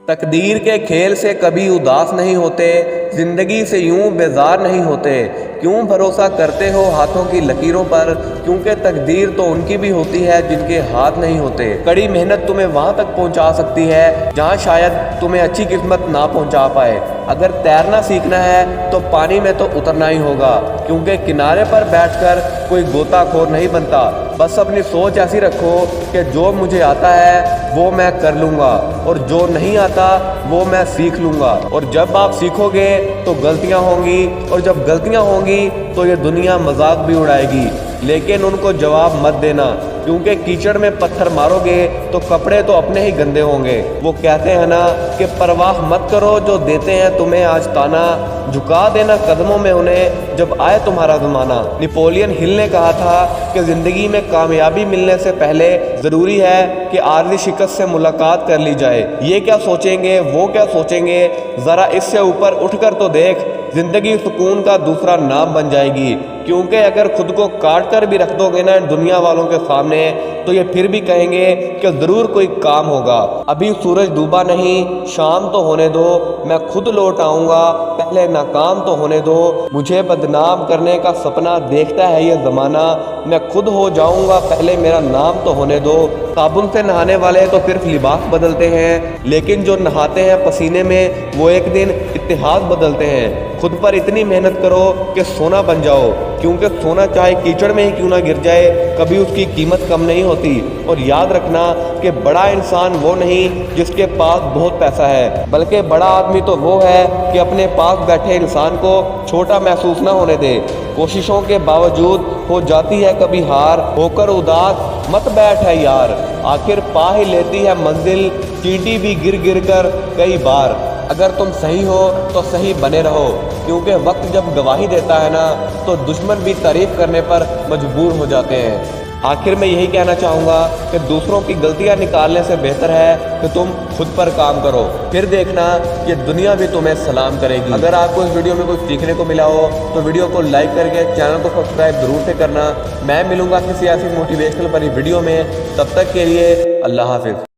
تقدیر کے کھیل سے کبھی اداس نہیں ہوتے، زندگی سے یوں بیزار نہیں ہوتے۔ کیوں بھروسہ کرتے ہو ہاتھوں کی لکیروں پر، کیونکہ تقدیر تو ان کی بھی ہوتی ہے جن کے ہاتھ نہیں ہوتے۔ کڑی محنت تمہیں وہاں تک پہنچا سکتی ہے جہاں شاید تمہیں اچھی قسمت نہ پہنچا پائے۔ اگر تیرنا سیکھنا ہے تو پانی میں تو اترنا ہی ہوگا، کیونکہ کنارے پر بیٹھ کر کوئی غوطہ خور نہیں بنتا۔ بس اپنی سوچ ایسی رکھو کہ جو مجھے آتا ہے وہ میں کر لوں گا، اور جو نہیں آتا وہ میں سیکھ لوں گا۔ اور جب آپ سیکھو گے تو غلطیاں ہوں گی، اور جب غلطیاں ہوں گی تو یہ دنیا مذاق بھی اڑائے گی، لیکن ان کو جواب مت دینا، کیونکہ کیچڑ میں پتھر مارو گے تو کپڑے تو اپنے ہی گندے ہوں گے۔ وہ کہتے ہیں نا کہ پرواہ مت کرو جو دیتے ہیں تمہیں آج تانا، جھکا دینا قدموں میں انہیں جب آئے تمہارا زمانہ۔ نیپولین ہل نے کہا تھا کہ زندگی میں کامیابی ملنے سے پہلے ضروری ہے کہ عارضی شکست سے ملاقات کر لی جائے۔ یہ کیا سوچیں گے، وہ کیا سوچیں گے، ذرا اس سے اوپر اٹھ کر تو دیکھ، زندگی سکون کا دوسرا نام بن جائے گی۔ کیونکہ اگر خود کو کاٹ کر بھی رکھ دو گے نا دنیا والوں کے سامنے تو یہ پھر بھی کہیں گے کہ ضرور کوئی کام ہوگا۔ ابھی سورج ڈوبا نہیں، شام تو ہونے دو، میں خود لوٹ آؤں گا، پہلے ناکام تو ہونے دو۔ مجھے بدنام کرنے کا سپنا دیکھتا ہے یہ زمانہ، میں خود ہو جاؤں گا، پہلے میرا نام تو ہونے دو۔ صابن سے نہانے والے تو صرف لباس بدلتے ہیں، لیکن جو نہاتے ہیں پسینے میں وہ ایک دن اتحاد بدلتے ہیں۔ خود پر اتنی محنت کرو کہ سونا بن جاؤ، کیونکہ سونا چاہے کیچڑ میں ہی کیوں نہ گر جائے کبھی اس کی قیمت کم نہیں ہوتی۔ اور یاد رکھنا کہ بڑا انسان وہ نہیں جس کے پاس بہت پیسہ ہے، بلکہ بڑا آدمی تو وہ ہے کہ اپنے پاس بیٹھے انسان کو چھوٹا محسوس نہ ہونے دے۔ کوششوں کے باوجود ہو جاتی ہے کبھی ہار، ہو کر اداس مت بیٹھ ہے یار، آخر پا ہی لیتی ہے منزل، چینٹی بھی گر گر کر کئی بار۔ اگر تم صحیح ہو تو صحیح بنے رہو، کیونکہ وقت جب گواہی دیتا ہے نا تو دشمن بھی تعریف کرنے پر مجبور ہو جاتے ہیں۔ آخر میں یہی کہنا چاہوں گا کہ دوسروں کی غلطیاں نکالنے سے بہتر ہے کہ تم خود پر کام کرو، پھر دیکھنا یہ دنیا بھی تمہیں سلام کرے گی۔ اگر آپ کو اس ویڈیو میں کچھ سیکھنے کو ملا ہو تو ویڈیو کو لائک کر کے چینل کو سبسکرائب ضرور سے کرنا۔ میں ملوں گا کسی ایسی موٹیویشنل بڑی ویڈیو میں، تب تک کے لیے اللہ حافظ۔